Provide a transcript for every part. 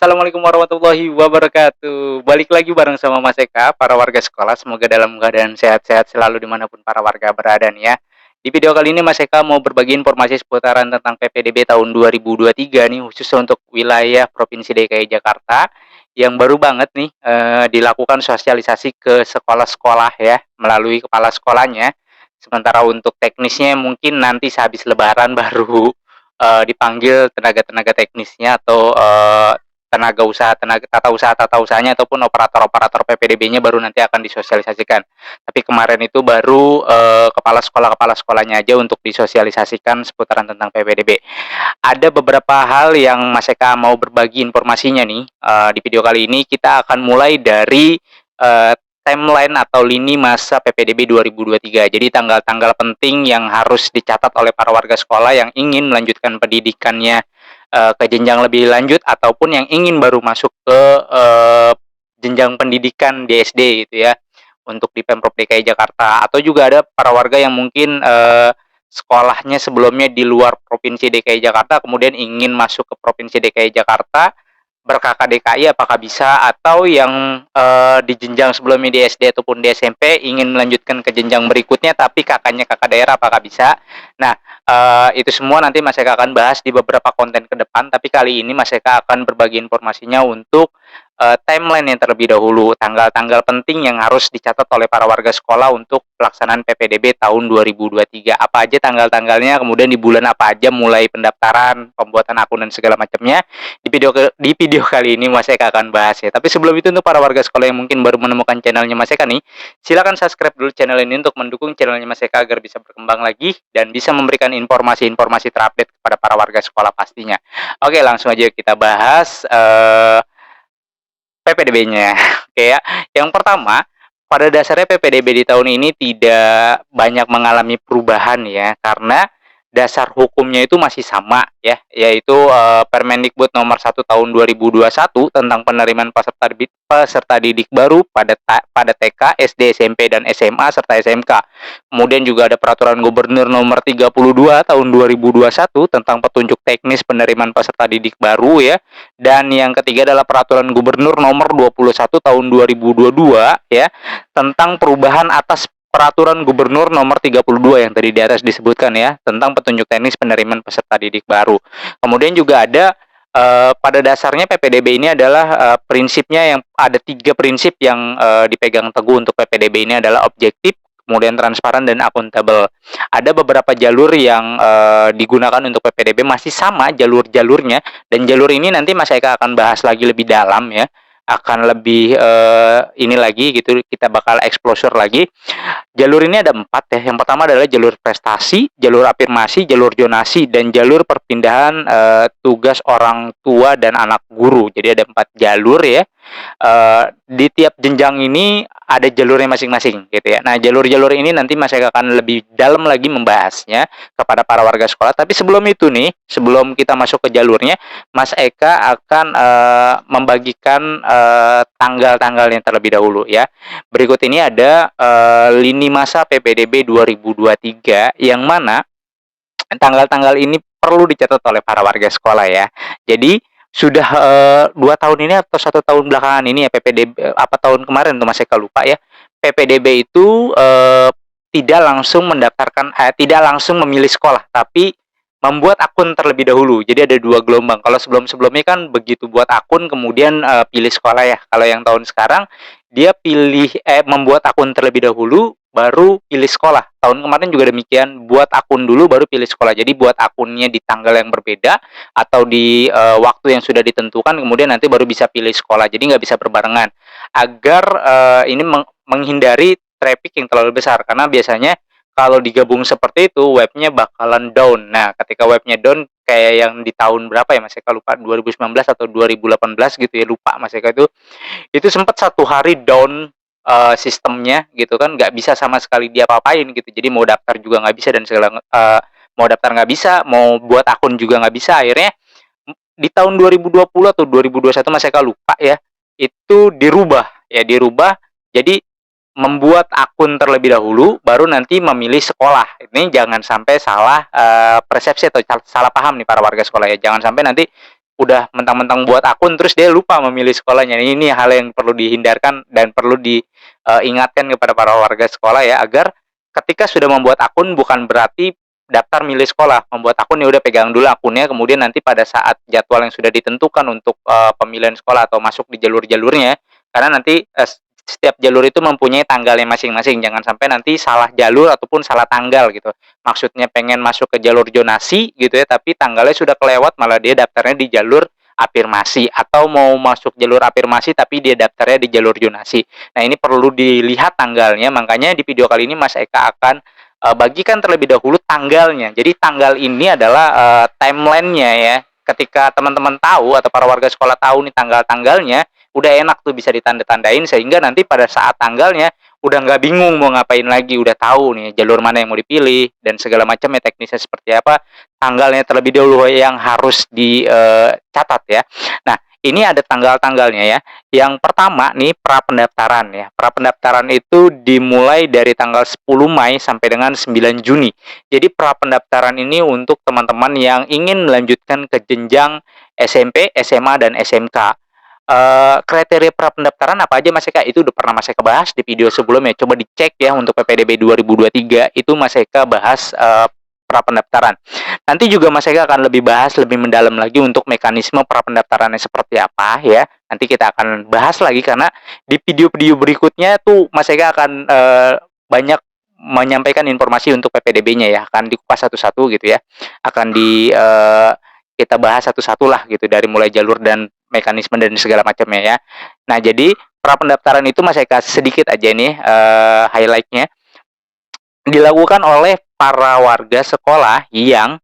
Assalamualaikum warahmatullahi wabarakatuh. Balik lagi bareng sama Mas Eka, para warga sekolah. Semoga dalam keadaan sehat-sehat selalu dimanapun para warga berada nih ya. Di video kali ini Mas Eka mau berbagi informasi seputaran tentang PPDB tahun 2023 nih, khusus untuk wilayah Provinsi DKI Jakarta yang baru banget nih dilakukan sosialisasi ke sekolah-sekolah ya melalui kepala sekolahnya. Sementara untuk teknisnya mungkin nanti sehabis Lebaran baru dipanggil tenaga-tenaga teknisnya atau tata usahanya ataupun operator-operator PPDB-nya baru nanti akan disosialisasikan. Tapi kemarin itu baru kepala sekolahnya aja untuk disosialisasikan seputaran tentang PPDB. Ada beberapa hal yang Mas Eka mau berbagi informasinya nih. Di video kali ini kita akan mulai dari timeline atau lini masa PPDB 2023. Jadi tanggal-tanggal penting yang harus dicatat oleh para warga sekolah yang ingin melanjutkan pendidikannya ke jenjang lebih lanjut ataupun yang ingin baru masuk ke jenjang pendidikan di SD gitu ya, untuk di Pemprov DKI Jakarta. Atau juga ada para warga yang mungkin sekolahnya sebelumnya di luar Provinsi DKI Jakarta kemudian ingin masuk ke Provinsi DKI Jakarta ber-KK DKI apakah bisa, atau yang di jenjang sebelumnya di SD ataupun di SMP ingin melanjutkan ke jenjang berikutnya tapi kakaknya kakak daerah apakah bisa. Nah, itu semua nanti Mas Eka akan bahas di beberapa konten ke depan, tapi kali ini Mas Eka akan berbagi informasinya untuk timeline yang terlebih dahulu, tanggal-tanggal penting yang harus dicatat oleh para warga sekolah untuk pelaksanaan PPDB tahun 2023. Apa aja tanggal-tanggalnya, kemudian di bulan apa aja mulai pendaftaran, pembuatan akun dan segala macamnya. Di video kali ini Mas Eka akan bahas ya. Tapi sebelum itu untuk para warga sekolah yang mungkin baru menemukan channelnya Mas Eka nih, silakan subscribe dulu channel ini untuk mendukung channelnya Mas Eka agar bisa berkembang lagi dan bisa memberikan informasi-informasi terupdate kepada para warga sekolah pastinya. Oke, langsung aja kita bahas PPDB-nya. Oke ya. Yang pertama, pada dasarnya PPDB di tahun ini tidak banyak mengalami perubahan ya, karena dasar hukumnya itu masih sama ya, yaitu Permendikbud nomor 1 tahun 2021 tentang penerimaan peserta didik baru pada TK, SD, SMP dan SMA serta SMK. Kemudian juga ada peraturan gubernur nomor 32 tahun 2021 tentang petunjuk teknis penerimaan peserta didik baru ya. Dan yang ketiga adalah peraturan gubernur nomor 21 tahun 2022 ya, tentang perubahan atas peraturan gubernur nomor 32 yang tadi di atas disebutkan ya, tentang petunjuk teknis penerimaan peserta didik baru. Kemudian juga ada pada dasarnya PPDB ini adalah prinsipnya yang ada 3 prinsip yang dipegang teguh untuk PPDB ini adalah objektif, kemudian transparan dan akuntabel. Ada beberapa jalur yang digunakan untuk PPDB masih sama jalur-jalurnya, dan jalur ini nanti Mas Eka akan bahas lagi lebih dalam ya, akan lebih ini lagi gitu, kita bakal exposure lagi. Jalur ini ada 4 ya. Yang pertama adalah jalur prestasi, jalur afirmasi, jalur zonasi, dan jalur perpindahan tugas orang tua dan anak guru. Jadi ada 4 jalur ya. Di tiap jenjang ini ada jalurnya masing-masing gitu ya. Nah, jalur-jalur ini nanti Mas Eka akan lebih dalam lagi membahasnya kepada para warga sekolah. Tapi sebelum itu nih, sebelum kita masuk ke jalurnya, Mas Eka akan membagikan tanggal-tanggalnya terlebih dahulu ya. Berikut ini ada lini masa PPDB 2023 yang mana tanggal-tanggal ini perlu dicatat oleh para warga sekolah ya. Jadi sudah 2 tahun ini atau 1 tahun belakangan ini ya, PPDB apa tahun kemarin tuh Mas Eka lupa ya. PPDB itu tidak langsung tidak langsung memilih sekolah, tapi membuat akun terlebih dahulu. Jadi ada 2 gelombang. Kalau sebelum-sebelumnya kan begitu buat akun kemudian pilih sekolah ya. Kalau yang tahun sekarang dia membuat akun terlebih dahulu baru pilih sekolah. Tahun kemarin juga demikian, buat akun dulu baru pilih sekolah. Jadi buat akunnya di tanggal yang berbeda atau di waktu yang sudah ditentukan, kemudian nanti baru bisa pilih sekolah. Jadi nggak bisa berbarengan. Agar ini menghindari traffic yang terlalu besar, karena biasanya kalau digabung seperti itu webnya bakalan down. Nah, ketika webnya down kayak yang di tahun berapa ya Mas Eka lupa, 2019 atau 2018 gitu ya, lupa Mas Eka itu sempat 1 hari down sistemnya gitu kan, nggak bisa sama sekali dia apa-apain gitu. Jadi mau daftar juga nggak bisa dan mau daftar nggak bisa, mau buat akun juga nggak bisa. Akhirnya di tahun 2020 atau 2021 Mas Eka lupa ya, itu dirubah. Jadi membuat akun terlebih dahulu baru nanti memilih sekolah. Ini jangan sampai salah persepsi atau salah paham nih para warga sekolah ya. Jangan sampai nanti udah mentang-mentang buat akun terus dia lupa memilih sekolahnya. Ini hal yang perlu dihindarkan dan perlu diingatkan kepada para warga sekolah ya, agar ketika sudah membuat akun bukan berarti daftar milih sekolah. Membuat akun ya udah pegang dulu akunnya, kemudian nanti pada saat jadwal yang sudah ditentukan untuk pemilihan sekolah atau masuk di jalur-jalurnya, karena nanti setiap jalur itu mempunyai tanggalnya masing-masing. Jangan sampai nanti salah jalur ataupun salah tanggal gitu. Maksudnya pengen masuk ke jalur zonasi gitu ya, tapi tanggalnya sudah kelewat, malah dia daftarnya di jalur afirmasi, atau mau masuk jalur afirmasi tapi dia daftarnya di jalur zonasi. Nah, ini perlu dilihat tanggalnya. Makanya di video kali ini Mas Eka akan bagikan terlebih dahulu tanggalnya. Jadi tanggal ini adalah timelinenya ya. Ketika teman-teman tahu atau para warga sekolah tahu nih tanggal-tanggalnya, udah enak tuh bisa ditanda-tandain, sehingga nanti pada saat tanggalnya udah nggak bingung mau ngapain lagi, udah tahu nih jalur mana yang mau dipilih dan segala macam ya, teknisnya seperti apa, tanggalnya terlebih dahulu yang harus dicatat ya. Nah, ini ada tanggal-tanggalnya ya. Yang pertama nih pra-pendaftaran ya. Pra-pendaftaran itu dimulai dari tanggal 10 Mei sampai dengan 9 Juni. Jadi pra-pendaftaran ini untuk teman-teman yang ingin melanjutkan ke jenjang SMP, SMA, dan SMK. Kriteria pra-pendaftaran apa aja Mas Eka? Itu udah pernah Mas Eka bahas di video sebelumnya. Coba dicek ya untuk PPDB 2023, itu Mas Eka bahas pra-pendaftaran. Nanti juga Mas Eka akan lebih bahas lebih mendalam lagi untuk mekanisme pra-pendaftarannya seperti apa ya. Nanti kita akan bahas lagi, karena di video-video berikutnya tuh Mas Eka akan banyak menyampaikan informasi untuk PPDB-nya ya. Akan dikupas satu-satu gitu ya. Akan kita bahas satu-satu lah gitu, dari mulai jalur dan mekanisme dan segala macamnya ya. Nah, jadi pra-pendaftaran itu Mas Eka sedikit aja nih highlight-nya, dilakukan oleh para warga sekolah yang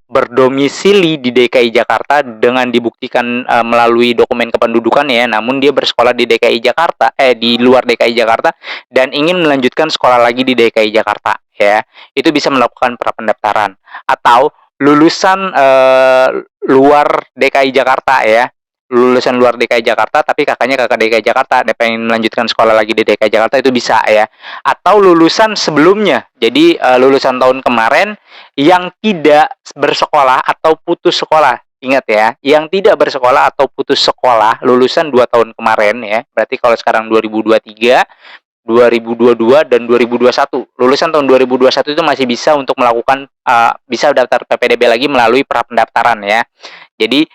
berdomisili di DKI Jakarta dengan dibuktikan melalui dokumen kependudukan ya, namun dia bersekolah di DKI Jakarta, di luar DKI Jakarta, dan ingin melanjutkan sekolah lagi di DKI Jakarta ya. Itu bisa melakukan pra-pendaftaran. Atau lulusan luar DKI Jakarta ya, lulusan luar DKI Jakarta tapi kakaknya kakak DKI Jakarta, dia pengen melanjutkan sekolah lagi di DKI Jakarta, itu bisa ya. Atau lulusan sebelumnya, jadi lulusan tahun kemarin yang tidak bersekolah atau putus sekolah. Ingat ya, yang tidak bersekolah atau putus sekolah lulusan 2 tahun kemarin ya. Berarti kalau sekarang 2023, 2022 dan 2021. Lulusan tahun 2021 itu masih bisa untuk melakukan bisa daftar PPDB lagi melalui pra-pendaftaran ya. Jadi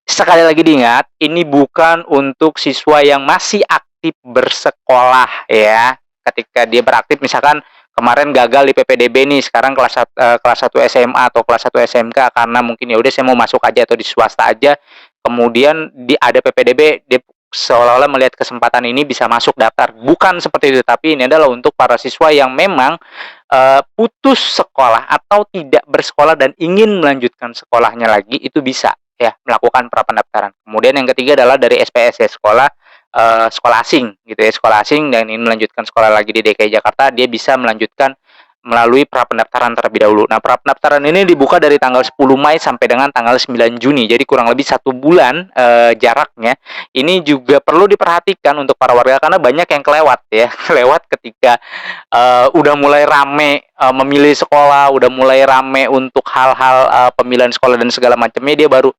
sekali lagi diingat, ini bukan untuk siswa yang masih aktif bersekolah ya. Ketika dia beraktif, misalkan kemarin gagal di PPDB nih, sekarang kelas 1 SMA atau kelas 1 SMK, karena mungkin ya udah saya mau masuk aja atau di swasta aja. Kemudian ada PPDB, dia seolah-olah melihat kesempatan ini bisa masuk daftar. Bukan seperti itu, tapi ini adalah untuk para siswa yang memang putus sekolah atau tidak bersekolah dan ingin melanjutkan sekolahnya lagi, itu bisa ya melakukan pra-pendaftaran. Kemudian yang ketiga adalah dari SPS ya, sekolah asing gitu ya, sekolah asing dan ingin melanjutkan sekolah lagi di DKI Jakarta, dia bisa melanjutkan melalui pra-pendaftaran terlebih dahulu. Nah, pra-pendaftaran ini dibuka dari tanggal 10 Mei sampai dengan tanggal 9 Juni. Jadi kurang lebih 1 bulan jaraknya. Ini juga perlu diperhatikan untuk para warga, karena banyak yang kelewat ya. Kelewat ketika udah mulai rame memilih sekolah, udah mulai rame untuk hal-hal pemilihan sekolah dan segala macamnya, dia baru,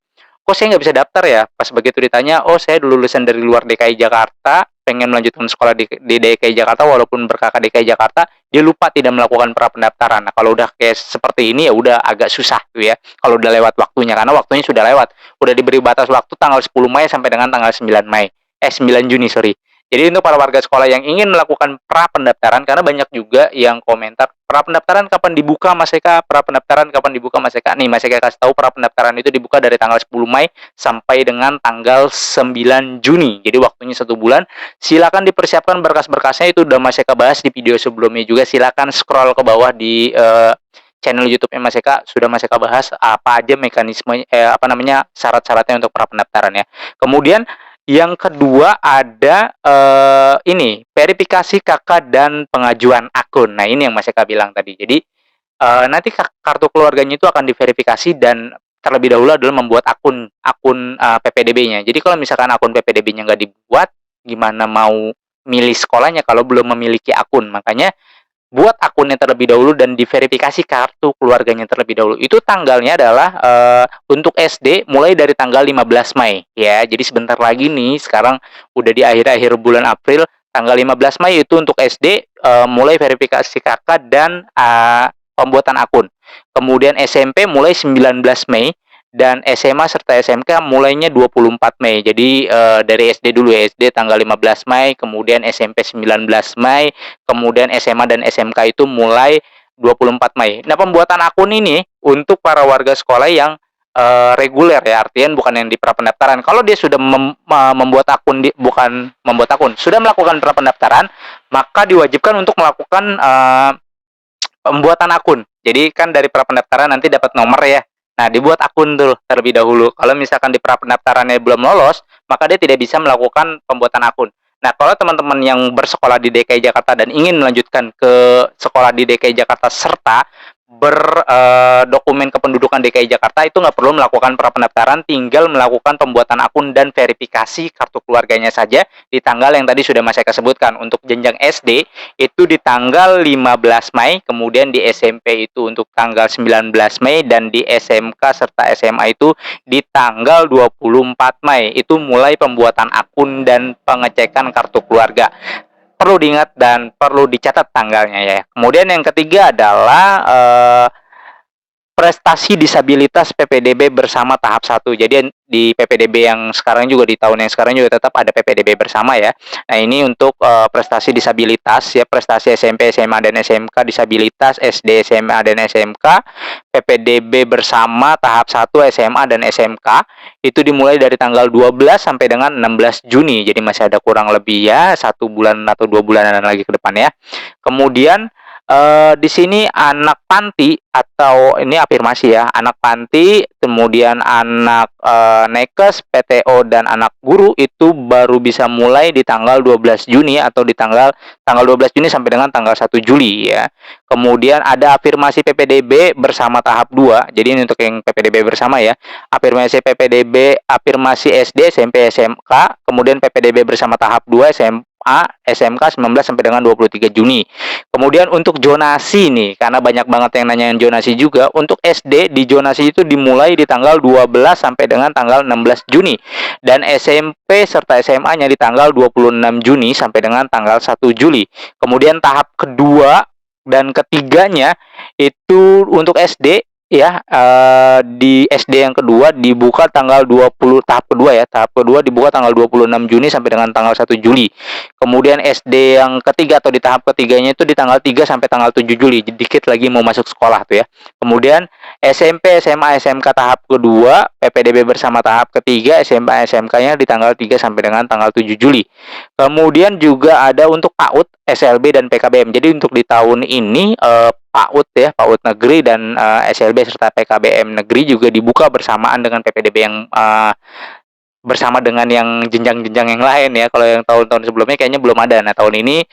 kok saya nggak bisa daftar ya? Pas begitu ditanya, oh saya lulusan dari luar DKI Jakarta, pengen melanjutkan sekolah di DKI Jakarta walaupun berkakak DKI Jakarta, dia lupa tidak melakukan pra-pendaftaran. Nah, kalau udah kayak seperti ini ya udah agak susah tuh ya. Kalau udah lewat waktunya, karena waktunya sudah lewat. Udah diberi batas waktu tanggal 10 Mei sampai dengan tanggal 9 Mei. 9 Juni, sorry. Jadi untuk para warga sekolah yang ingin melakukan pra-pendaftaran, karena banyak juga yang komentar, pra-pendaftaran kapan dibuka Mas Eka? Pra-pendaftaran kapan dibuka Mas Eka? Nih Mas Eka kasih tahu, pra-pendaftaran itu dibuka dari tanggal 10 Mei sampai dengan tanggal 9 Juni. Jadi waktunya 1 bulan. Silakan dipersiapkan berkas-berkasnya, itu udah Mas Eka bahas di video sebelumnya juga. Silakan scroll ke bawah di channel YouTube-nya Mas Eka, sudah Mas Eka bahas apa aja mekanisme syarat-syaratnya untuk pra-pendaftaran ya. Kemudian yang kedua ada ini verifikasi KK dan pengajuan akun. Nah, ini yang Mas Eka bilang tadi. Jadi nanti kartu keluarganya itu akan diverifikasi, dan terlebih dahulu adalah membuat akun PPDB-nya. Jadi kalau misalkan akun PPDB-nya nggak dibuat, gimana mau milih sekolahnya kalau belum memiliki akun? Makanya buat akunnya terlebih dahulu dan diverifikasi kartu keluarganya terlebih dahulu. Itu tanggalnya adalah, untuk SD mulai dari tanggal 15 Mei, ya. Jadi sebentar lagi nih, sekarang udah di akhir-akhir bulan April, tanggal 15 Mei itu untuk SD, mulai verifikasi kakak dan, pembuatan akun. Kemudian SMP mulai 19 Mei, dan SMA serta SMK mulainya 24 Mei. Jadi, dari SD dulu ya, SD tanggal 15 Mei, kemudian SMP 19 Mei, kemudian SMA dan SMK itu mulai 24 Mei. Nah, pembuatan akun ini untuk para warga sekolah yang, reguler ya, artian bukan yang di prapendaftaran. Kalau dia sudah membuat akun bukan membuat akun, sudah melakukan prapendaftaran, maka diwajibkan untuk melakukan, pembuatan akun. Jadi kan dari prapendaftaran nanti dapat nomor ya. Nah, dibuat akun tuh terlebih dahulu. Kalau misalkan di prapendaftarannya belum lolos, maka dia tidak bisa melakukan pembuatan akun. Nah, kalau teman-teman yang bersekolah di DKI Jakarta dan ingin melanjutkan ke sekolah di DKI Jakarta serta dokumen kependudukan DKI Jakarta, itu nggak perlu melakukan prapendaftaran, tinggal melakukan pembuatan akun dan verifikasi kartu keluarganya saja di tanggal yang tadi sudah Mas Eka sebutkan. Untuk jenjang SD itu di tanggal 15 Mei, kemudian di SMP itu untuk tanggal 19 Mei, dan di SMK serta SMA itu di tanggal 24 Mei. Itu mulai pembuatan akun dan pengecekan kartu keluarga. Perlu diingat dan perlu dicatat tanggalnya ya. Kemudian yang ketiga adalah, prestasi disabilitas PPDB bersama tahap 1. Jadi di PPDB yang sekarang juga, di tahun yang sekarang juga tetap ada PPDB bersama ya. Nah, ini untuk, prestasi disabilitas ya, prestasi SMP, SMA, dan SMK disabilitas, SD, SMA, dan SMK, PPDB bersama tahap 1 SMA dan SMK, itu dimulai dari tanggal 12 sampai dengan 16 Juni. Jadi masih ada kurang lebih ya 1 bulan atau 2 bulanan lagi ke depan ya. Kemudian, di sini anak panti atau ini afirmasi ya, anak panti, kemudian anak, nakes, PTO, dan anak guru itu baru bisa mulai di tanggal 12 Juni atau di tanggal 12 Juni sampai dengan tanggal 1 Juli ya. Kemudian ada afirmasi PPDB bersama tahap 2. Jadi ini untuk yang PPDB bersama ya. Afirmasi PPDB, afirmasi SD, SMP, SMK, kemudian PPDB bersama tahap 2 SMA, SMK 19 sampai dengan 23 Juni. Kemudian untuk zonasi nih, karena banyak banget yang nanyain zonasi juga. Untuk SD di zonasi itu dimulai di tanggal 12 sampai dengan tanggal 16 Juni. Dan SMP serta SMA-nya di tanggal 26 Juni sampai dengan tanggal 1 Juli. Kemudian tahap kedua dan ketiganya itu untuk SD ya, di SD yang kedua dibuka tanggal 20, tahap kedua ya, tahap kedua dibuka tanggal 26 Juni sampai dengan tanggal 1 Juli. Kemudian SD yang ketiga atau di tahap ketiganya itu di tanggal 3 sampai tanggal 7 Juli. Dikit lagi mau masuk sekolah tuh ya. Kemudian SMP, SMA, SMK tahap kedua, PPDB bersama tahap ketiga, SMA, SMK-nya di tanggal 3 sampai dengan tanggal 7 Juli. Kemudian juga ada untuk PAUD, SLB, dan PKBM. Jadi untuk di tahun ini, PAUD ya, PAUD negeri dan, SLB serta PKBM negeri juga dibuka bersamaan dengan PPDB yang, bersama dengan yang jenjang-jenjang yang lain ya. Kalau yang tahun-tahun sebelumnya kayaknya belum ada. Nah, tahun ini,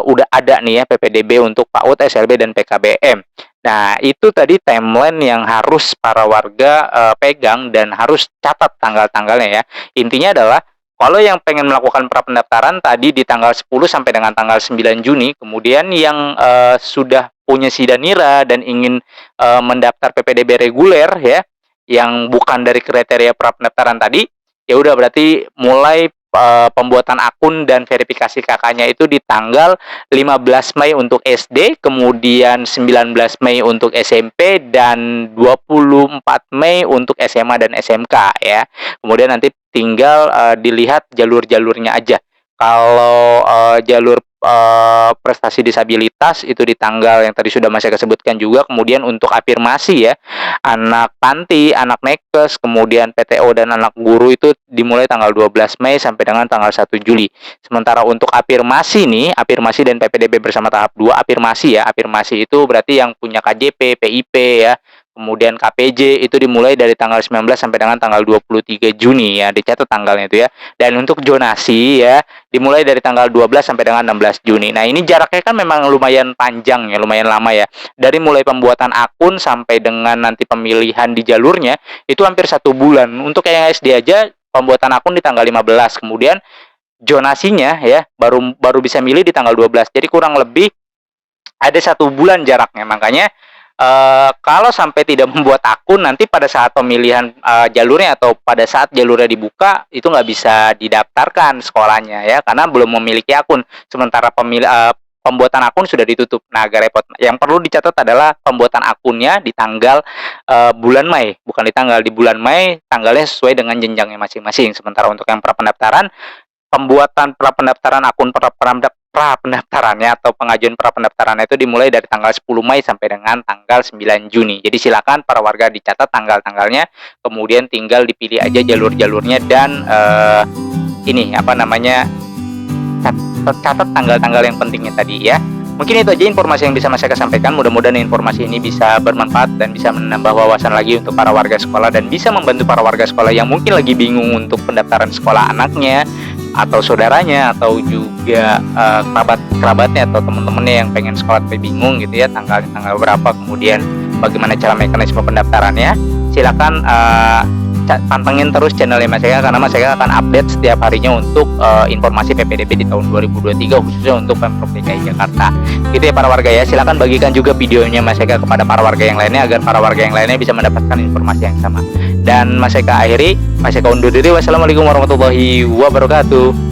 udah ada nih ya PPDB untuk PAUD, SLB, dan PKBM. Nah, itu tadi timeline yang harus para warga, pegang dan harus catat tanggal-tanggalnya ya. Intinya adalah kalau yang pengen melakukan prapendaftaran tadi di tanggal 10 sampai dengan tanggal 9 Juni, kemudian yang, sudah punya SIDA-NIRA dan ingin, mendaftar PPDB reguler ya, yang bukan dari kriteria prapendaftaran tadi, ya udah berarti mulai, pembuatan akun dan verifikasi kakaknya itu di tanggal 15 Mei untuk SD, kemudian 19 Mei untuk SMP, dan 24 Mei untuk SMA dan SMK ya. Kemudian nanti tinggal, dilihat jalur-jalurnya aja. Kalau, jalur, prestasi disabilitas itu di tanggal yang tadi sudah Mas Eka sebutkan juga. Kemudian untuk afirmasi ya, anak panti, anak nakes, kemudian PTO, dan anak guru itu dimulai tanggal 12 Mei sampai dengan tanggal 1 Juli. Sementara untuk afirmasi nih, afirmasi dan PPDB bersama tahap 2, afirmasi ya, afirmasi itu berarti yang punya KJP, PIP ya, kemudian KPJ itu dimulai dari tanggal 19 sampai dengan tanggal 23 Juni ya, dicatat tanggalnya itu ya. Dan untuk zonasi ya, dimulai dari tanggal 12 sampai dengan 16 Juni. Nah, ini jaraknya kan memang lumayan panjang ya, lumayan lama ya. Dari mulai pembuatan akun sampai dengan nanti pemilihan di jalurnya itu hampir 1 bulan. Untuk yang SD aja pembuatan akun di tanggal 15, kemudian zonasinya ya baru bisa milih di tanggal 12. Jadi kurang lebih ada 1 bulan jaraknya. Makanya kalau sampai tidak membuat akun, nanti pada saat pemilihan jalurnya atau pada saat jalurnya dibuka itu nggak bisa didaftarkan sekolahnya ya, karena belum memiliki akun. Sementara pembuatan akun sudah ditutup. Nah, agak repot. Yang perlu dicatat adalah pembuatan akunnya di tanggal bulan Mei, bukan di bulan Mei, tanggalnya sesuai dengan jenjangnya masing-masing. Sementara untuk yang prapendaftaran, pembuatan prapendaftaran akun prapendaftarannya atau pengajuan prapendaftarannya itu dimulai dari tanggal 10 Mei sampai dengan tanggal 9 Juni. Jadi silakan para warga dicatat tanggal-tanggalnya, kemudian tinggal dipilih aja jalur-jalurnya dan ini apa namanya, catat tanggal-tanggal yang pentingnya tadi ya. Mungkin itu aja informasi yang bisa Mas Eka sampaikan. Mudah-mudahan informasi ini bisa bermanfaat dan bisa menambah wawasan lagi untuk para warga sekolah dan bisa membantu para warga sekolah yang mungkin lagi bingung untuk pendaftaran sekolah anaknya atau saudaranya atau juga kerabatnya atau teman-temannya yang pengen sekolah tapi bingung gitu ya, tanggal berapa, kemudian bagaimana cara mekanisme pendaftarannya. Silakan pantengin terus channelnya Mas Eka, karena Mas Eka akan update setiap harinya untuk informasi PPDB di tahun 2023 khususnya untuk Pemprov DKI Jakarta. Gitu ya para warga ya. Silakan bagikan juga videonya Mas Eka kepada para warga yang lainnya agar para warga yang lainnya bisa mendapatkan informasi yang sama. Dan Mas Eka akhiri, Mas Eka undur diri. Wassalamualaikum warahmatullahi wabarakatuh.